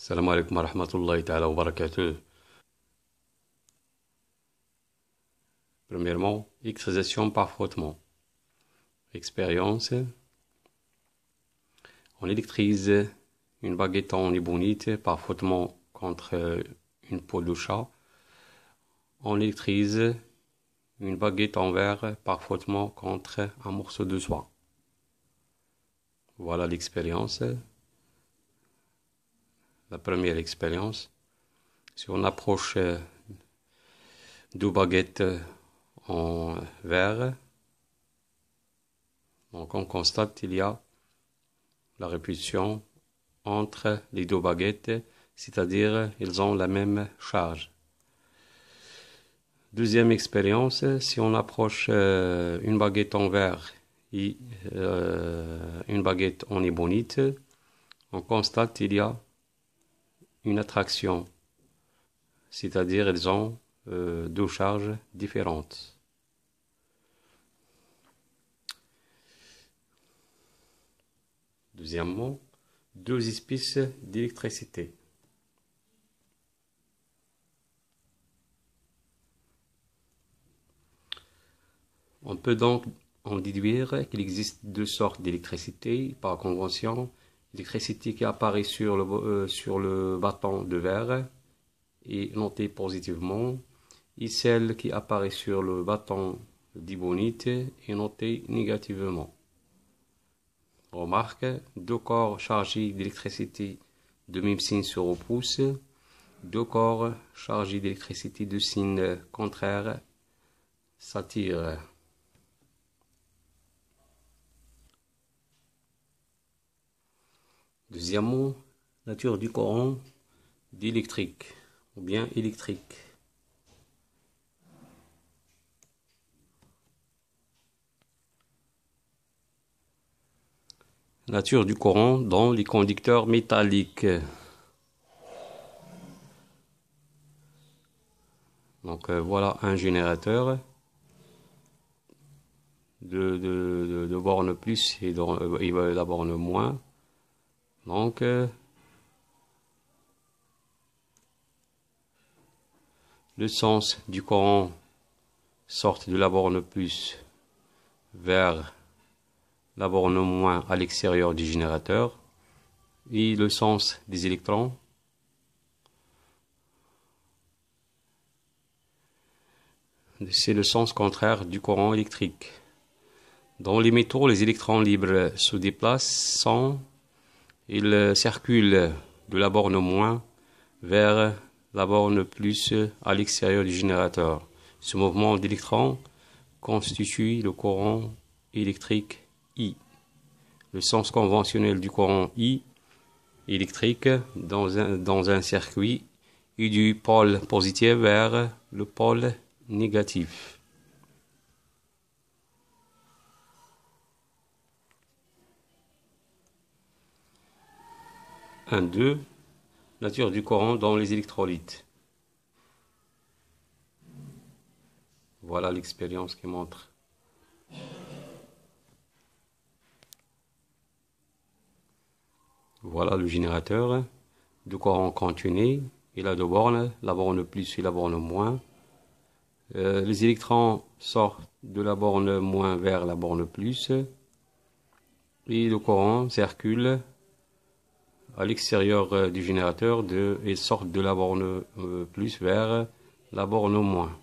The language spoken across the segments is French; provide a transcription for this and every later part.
Salam alaikum wa rahmatullahi ta'ala wa barakatuh. Premièrement, extractation par frottement. Expérience. On électrise une baguette en ébonite par frottement contre une peau de chat. On électrise une baguette en verre par frottement contre un morceau de soie. Voilà l'expérience. La première expérience. Si on approche deux baguettes en verre, donc on constate qu'il y a la répulsion entre les deux baguettes, c'est-à-dire ils ont la même charge. Deuxième expérience, si on approche une baguette en verre et une baguette en ébonite, on constate qu'il y a une attraction, c'est-à-dire ils ont deux charges différentes. Deuxièmement, deux espèces d'électricité. On peut donc en déduire qu'il existe deux sortes d'électricité par convention. L'électricité qui apparaît sur le bâton de verre est notée positivement, et celle qui apparaît sur le bâton d'ébonite est notée négativement. Remarque, deux corps chargés d'électricité de même signe se repoussent, deux corps chargés d'électricité de signe contraire s'attirent. Deuxièmement, nature du courant d'électrique ou bien électrique. Nature du courant dans les conducteurs métalliques. Donc voilà un générateur de borne plus et de la borne moins. Donc le sens du courant sort de la borne plus vers la borne moins à l'extérieur du générateur, et le sens des électrons c'est le sens contraire du courant électrique. Dans les métaux, les électrons libres se déplacent sans, ils circulent de la borne moins vers la borne plus à l'extérieur du générateur. Ce mouvement d'électrons constitue le courant électrique I. Le sens conventionnel du courant I électrique dans un circuit est du pôle positif vers le pôle négatif. Un 2. Nature du courant dans les électrolytes. Voilà l'expérience qui montre. Voilà le générateur de courant continu. Il a deux bornes, la borne plus et la borne moins. Les électrons sortent de la borne moins vers la borne plus. Et le courant circule à l'extérieur du générateur et sort de la borne plus vers la borne moins.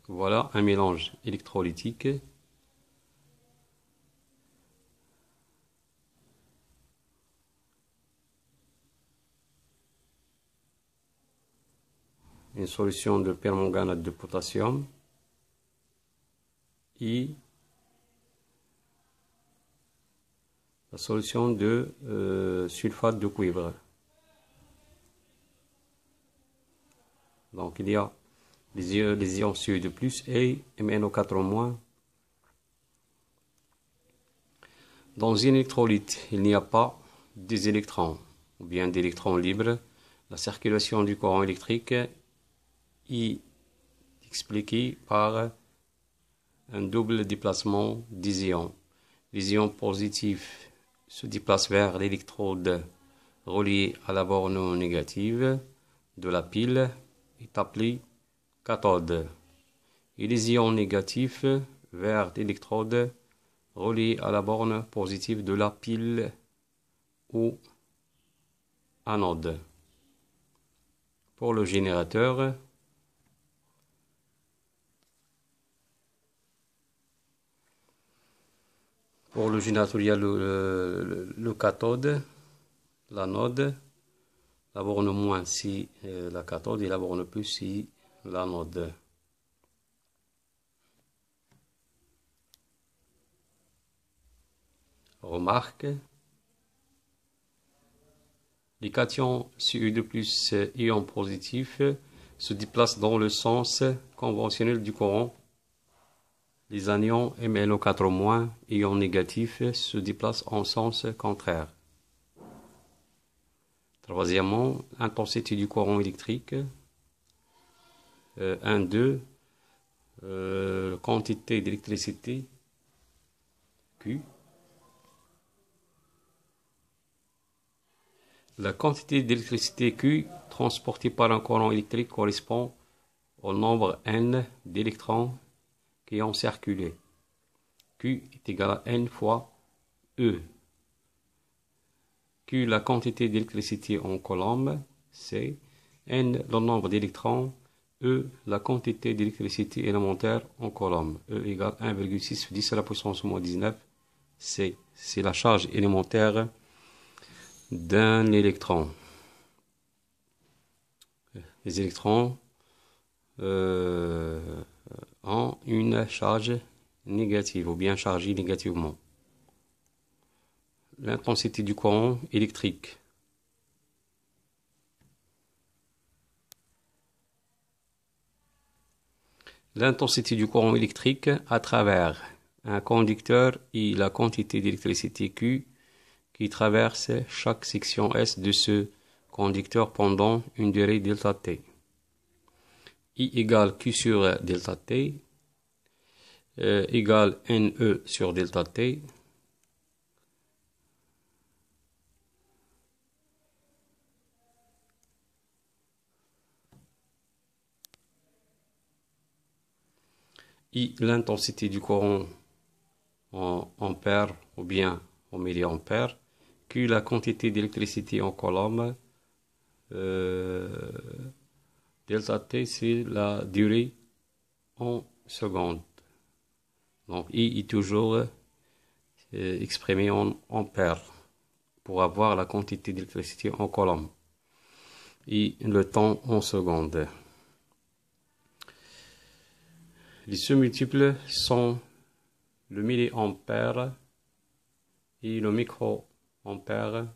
Voilà un mélange électrolytique. Une solution de permanganate de potassium et la solution de sulfate de cuivre. Donc il y a les ions de plus et MnO4-. Dans une électrolyte, il n'y a pas des électrons ou bien d'électrons libres. La circulation du courant électrique est expliquée par un double déplacement des ions. Les ions positifs se déplacent vers l'électrode reliée à la borne négative de la pile est appelée cathode. Et les ions négatifs vers l'électrode reliée à la borne positive de la pile ou anode. Pour le générateur, il y a le cathode, l'anode, la borne moins c'est la cathode et la borne plus c'est l'anode. Remarque, les cations Cu2+, ions positifs, se déplacent dans le sens conventionnel du courant. Les anions MnO4-, ions négatifs, se déplacent en sens contraire. Troisièmement, intensité du courant électrique. 1,2, quantité d'électricité Q. La quantité d'électricité Q transportée par un courant électrique correspond au nombre N d'électrons qui ont circulé. Q est égal à N fois E. Q, la quantité d'électricité en coulomb, c'est N, le nombre d'électrons, E, la quantité d'électricité élémentaire en coulomb. E égale 1,6 10 à la puissance moins 19, c'est la charge élémentaire d'un électron. Les électrons ont une charge négative ou bien chargée négativement. L'intensité du courant électrique. L'intensité du courant électrique à travers un conducteur et la quantité d'électricité Q qui traverse chaque section S de ce conducteur pendant une durée delta T. I égale Q sur delta T égale NE sur delta T. I, l'intensité du courant en ampères ou bien en milliampères. Q, la quantité d'électricité en coulomb. Delta T, c'est la durée en secondes. Donc, I est toujours exprimé en ampères pour avoir la quantité d'électricité en coulomb. Et le temps en secondes. Les sous-multiples sont le milliampère et le microampère.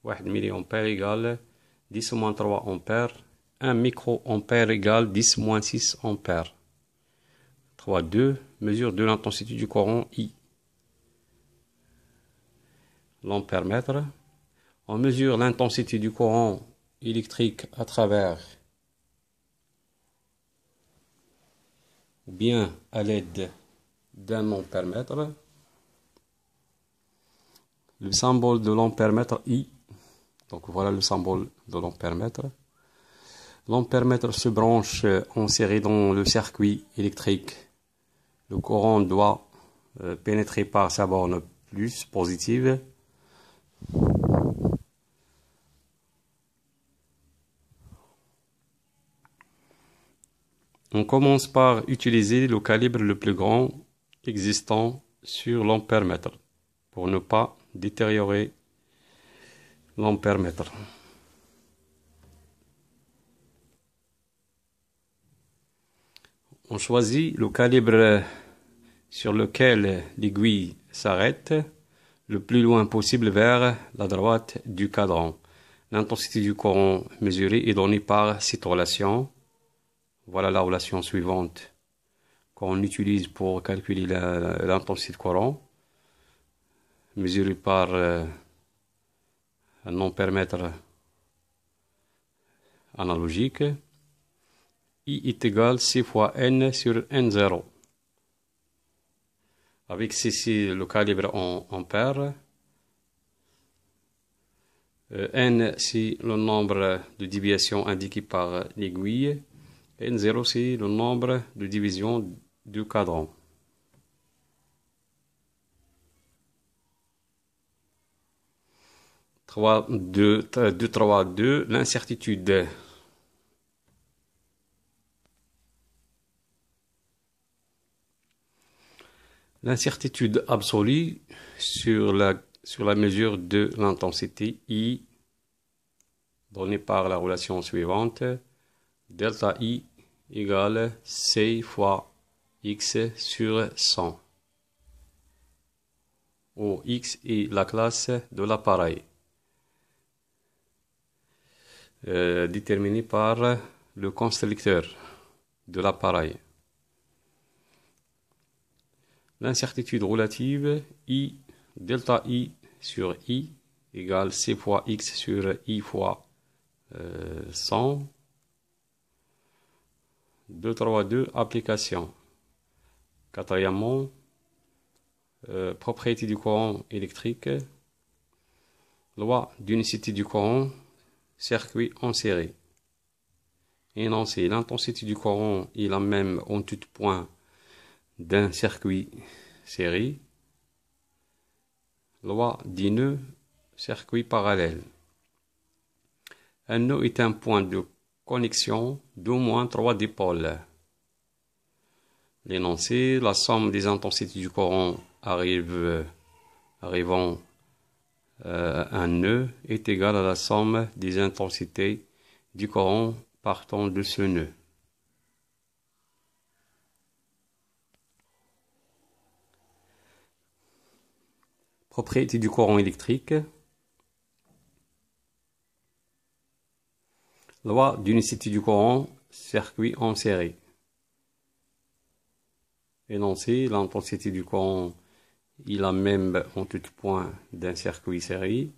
1 milliampère égale 10 moins 3 ampères. 1 microampère égale 10 moins 6 ampères. 3.2. Mesure de l'intensité du courant I. L'ampèremètre. On mesure l'intensité du courant électrique à travers ou bien à l'aide d'un ampèremètre. Le symbole de l'ampèremètre I. Donc voilà le symbole de l'ampèremètre. L'ampèremètre se branche en série dans le circuit électrique. Le courant doit pénétrer par sa borne plus positive. On commence par utiliser le calibre le plus grand existant sur l'ampèremètre pour ne pas détériorer l'ampèremètre. On choisit le calibre sur lequel l'aiguille s'arrête le plus loin possible vers la droite du cadran. L'intensité du courant mesurée est donnée par cette relation. Voilà la relation suivante qu'on utilise pour calculer l'intensité de courant, mesurée par un ampèremètre analogique. I est égal C fois N sur N0. Avec ceci, le calibre en ampères. N, c'est le nombre de déviations indiqué par l'aiguille. N0, c'est le nombre de divisions du cadran. 2, l'incertitude. L'incertitude absolue sur la mesure de l'intensité I donnée par la relation suivante. Delta I égale C fois X sur 100, où X est la classe de l'appareil, déterminée par le constructeur de l'appareil. L'incertitude relative I, delta I sur I égale C fois X sur I fois 100. 2, application. Quatrièmement, propriété du courant électrique. Loi d'unicité du courant, circuit en série. Énoncé, l'intensité du courant est la même en tout point d'un circuit série. Loi des nœuds, circuit parallèle. Un nœud est un point de connexion d'au moins 3 dipôles. L'énoncé, la somme des intensités du courant arrivant à un nœud est égale à la somme des intensités du courant partant de ce nœud. Propriété du courant électrique. Loi d'unicité du courant, circuit en série. Énoncé, l'intensité du courant est la même en tout point d'un circuit série.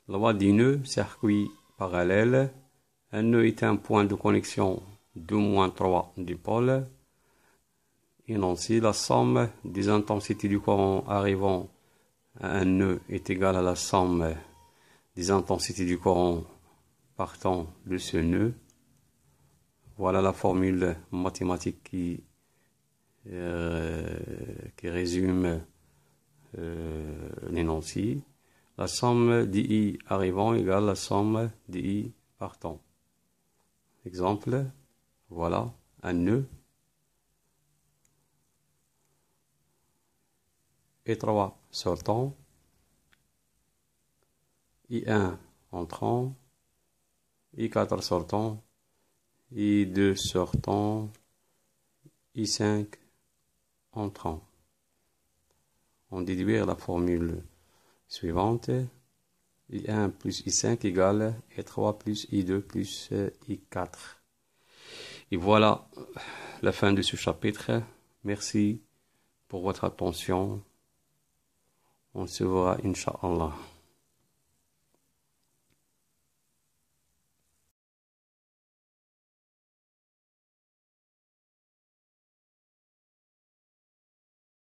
Loi des nœuds, circuit parallèle. Un nœud est un point de connexion d'au moins 3 dipôles. Énoncé, la somme des intensités du courant arrivant à un nœud est égale à la somme des intensités du courant partant de ce nœud. Voilà la formule mathématique qui résume l'énoncé. La somme dI arrivant égale la somme dI partant. Exemple, voilà un nœud et 3 sortants, I1 entrant, I4 sortant, I2 sortant, I5 entrant. On déduit la formule suivante. I1 plus I5 égale I3 plus I2 plus I4. Et voilà la fin de ce chapitre. Merci pour votre attention. On se verra, Inch'Allah.